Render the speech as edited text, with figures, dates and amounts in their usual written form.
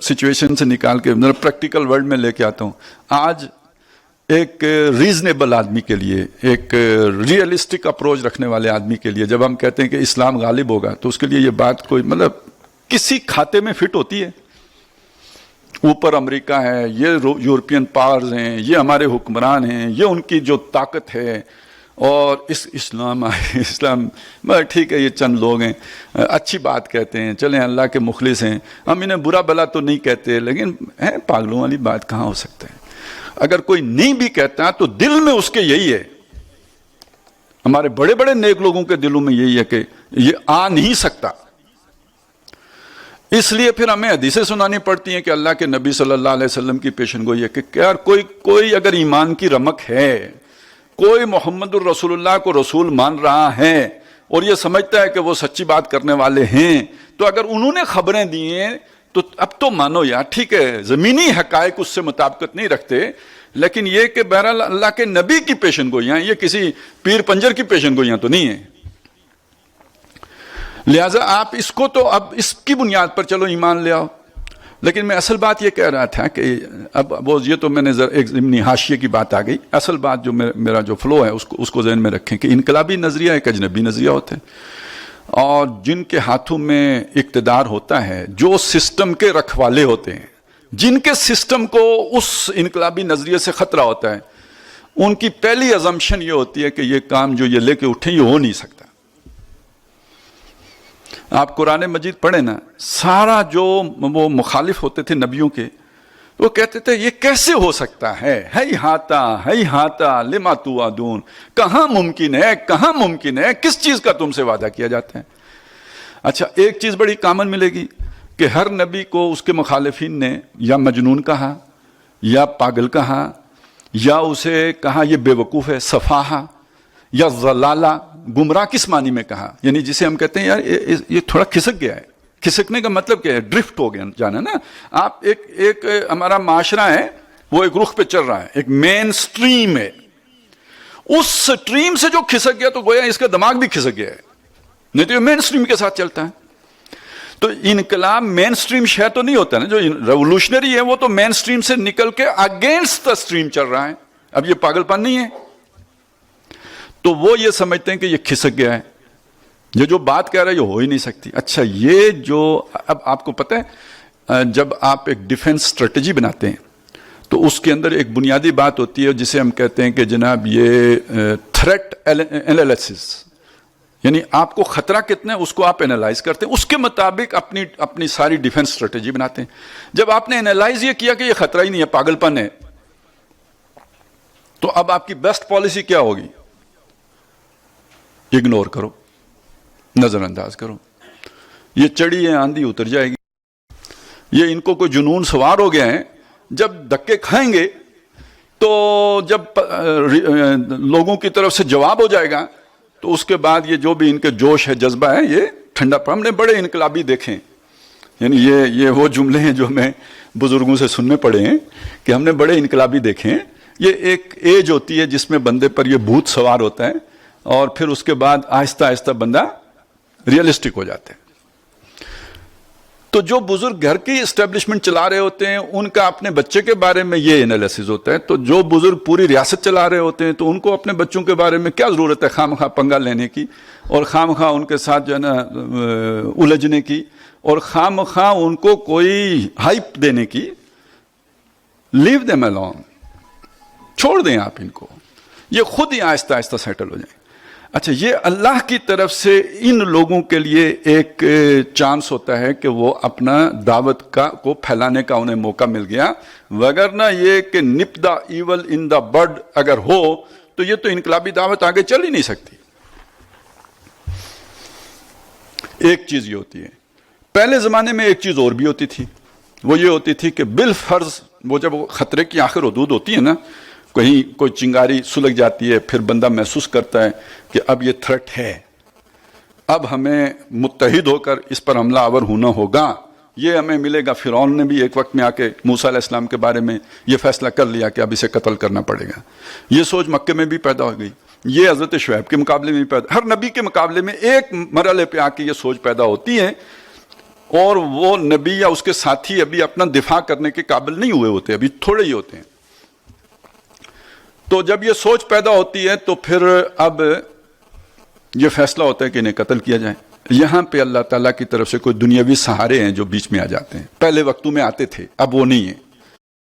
Situation से निकाल के प्रैक्टिकल वर्ल्ड में लेके आता हूँ। आज एक रीजनेबल आदमी के लिए, एक रियलिस्टिक अप्रोच रखने वाले आदमी के लिए जब हम कहते हैं कि इस्लाम गालिब होगा, तो उसके लिए ये बात कोई मतलब किसी खाते में फिट होती है? ऊपर अमेरिका है, ये यूरोपियन पावर्स हैं, ये हमारे हुक्मरान हैं, ये उनकी जो ताकत है, और इस्लाम ठीक है, ये चंद लोग हैं, अच्छी बात कहते हैं, चलें अल्लाह के मुखलिस हैं, हम इन्हें बुरा भला तो नहीं कहते, लेकिन है पागलों वाली बात कहाँ हो सकता है? अगर कोई नहीं भी कहता तो दिल में उसके यही है। हमारे बड़े बड़े नेक लोगों के दिलों में यही है कि ये आ नहीं सकता। इसलिए फिर हमें हदीसें सुनानी पड़ती हैं कि अल्लाह के नबी सल्लल्लाहु अलैहि वसल्लम की पेशन गोई है कि यार कोई अगर ईमान की रमक है, कोई मोहम्मदुर रसूलुल्लाह को रसूल मान रहा है और ये समझता है कि वो सच्ची बात करने वाले हैं, तो अगर उन्होंने खबरें दी हैं तो अब तो मानो यार, ठीक है जमीनी हकायक उससे मुताबिकत नहीं रखते, लेकिन ये कि बहरहाल अल्लाह के नबी की पेशन गोइयां, ये किसी पीर पंजर की पेशन गोइयां तो नहीं है। लिहाजा आप इसको तो अब इसकी बुनियाद पर चलो ईमान ले आओ। लेकिन मैं असल बात ये कह रहा था कि अब वो ये तो मैंने एक ज़िम्नी हाशिये की बात आ गई। असल बात जो मेरा जो फ्लो है उसको ज़हन में रखें कि इनकलाबी नज़रिया एक अजनबी नज़रिया होता है, और जिनके हाथों में इक़्तिदार होता है, जो सिस्टम के रखवाले होते हैं, जिनके सिस्टम को उस इनकलाबी नज़रिए से ख़तरा होता है, उनकी पहली अजम्पशन ये होती है कि ये काम जो ये लेके उठे ये हो नहीं सकता। आप कुरान मजीद पढ़े ना, सारा जो वो मुखालिफ होते थे नबियों के, वो कहते थे ये कैसे हो सकता है हाता लिमा तुआदून, कहाँ मुमकिन है, कहाँ मुमकिन है, किस चीज का तुमसे वादा किया जाता है। अच्छा, एक चीज बड़ी कॉमन मिलेगी कि हर नबी को उसके मुखालिफिन ने या मजनून कहा, या पागल कहा, या उसे कहा ये बेवकूफ है, सफाहा, या ज़लाला, गुमराह किस मानी में कहा, यानी जिसे हम कहते हैं यार ये थोड़ा खिसक गया है। खिसकने का मतलब क्या है? ड्रिफ्ट हो गया जाना ना। आप एक हमारा माशरा है वो एक रुख पे चल रहा है, एक मेन स्ट्रीम है, उस स्ट्रीम से जो खिसक गया तो गोया इसका दिमाग भी खिसक गया है, नहीं तो ये मेन स्ट्रीम के साथ चलता है। तो इनकलाब मेन स्ट्रीम शय तो नहीं होता ना, जो रेवोल्यूशनरी है वो तो मेन स्ट्रीम से निकल के अगेंस्ट द स्ट्रीम चल रहा है। अब ये पागलपन नहीं है, तो वो ये समझते हैं कि ये खिसक गया है, ये जो बात कह रहा है ये हो ही नहीं सकती। अच्छा, ये जो अब आपको पता है जब आप एक डिफेंस स्ट्रेटजी बनाते हैं तो उसके अंदर एक बुनियादी बात होती है जिसे हम कहते हैं कि जनाब ये थ्रेट एनालिसिस, यानी आपको खतरा कितना है उसको आप एनालाइज करते हैं, उसके मुताबिक अपनी सारी डिफेंस स्ट्रेटजी बनाते हैं। जब आपने एनालाइज ये किया कि ये खतरा ही नहीं है, पागलपन है, तो अब आपकी बेस्ट पॉलिसी क्या होगी? इग्नोर करो, नजरअंदाज करो, ये चढ़ी है आंधी उतर जाएगी, ये इनको कोई जुनून सवार हो गया है, जब धक्के खाएंगे तो जब लोगों की तरफ से जवाब हो जाएगा तो उसके बाद ये जो भी इनके जोश है, जज्बा है, ये ठंडा पड़। हमने बड़े इनकलाबी देखे हैं, यानी ये वो जुमले हैं जो मैं बुजुर्गों से सुनने पड़े हैं कि हमने बड़े इनकलाबी देखे हैं। ये एक एज होती है जिसमें बंदे पर ये भूत सवार होता है और फिर उसके बाद आहिस्ता आहिस्ता बंदा रियलिस्टिक हो जाता है। तो जो बुजुर्ग घर की एस्टेब्लिशमेंट चला रहे होते हैं उनका अपने बच्चे के बारे में ये एनालिसिस होता है, तो जो बुजुर्ग पूरी रियासत चला रहे होते हैं तो उनको अपने बच्चों के बारे में क्या जरूरत है खामखा पंगा लेने की और खामखा उनके साथ जो है ना उलझने की और खामखा उनको कोई हाइप देने की। लीव देम अलोन, छोड़ दें आप इनको, ये खुद ही आहिस्ता आहिस्ता सेटल हो जाए। अच्छा, ये अल्लाह की तरफ से इन लोगों के लिए एक चांस होता है कि वो अपना दावत को फैलाने का उन्हें मौका मिल गया, वगरना ये कि nip the evil in the bud अगर हो तो ये तो इनकलाबी दावत आगे चल ही नहीं सकती। एक चीज ये होती है, पहले जमाने में एक चीज और भी होती थी, वो ये होती थी कि बिल फर्ज वो जब खतरे की आखिर हदूद होती है ना, कहीं कोई चिंगारी सुलग जाती है, फिर बंदा महसूस करता है कि अब ये थ्रेट है, अब हमें मुत्तहिद होकर इस पर हमला आवर होना होगा, ये हमें मिलेगा। फिरौन ने भी एक वक्त में आके मूसा अलैहिस्सलाम के बारे में ये फैसला कर लिया कि अब इसे कत्ल करना पड़ेगा। ये सोच मक्के में भी पैदा हो गई, ये हजरत शुएब के मुकाबले में भी पैदा, हर नबी के मुकाबले में एक मरहले पे आके ये सोच पैदा होती है اور وہ نبی یا اس کے ساتھی ابھی اپنا دفاع کرنے کے قابل نہیں ہوئے ہوتے، ابھی تھوڑے ہی ہوتے ہیں. تو جب یہ سوچ پیدا ہوتی ہے تو پھر اب یہ فیصلہ ہوتا ہے کہ انہیں قتل کیا جائے. یہاں پہ اللہ تعالیٰ کی طرف سے کوئی دنیاوی سہارے ہیں جو بیچ میں آ جاتے ہیں. پہلے وقتوں میں آتے تھے، اب وہ نہیں ہیں.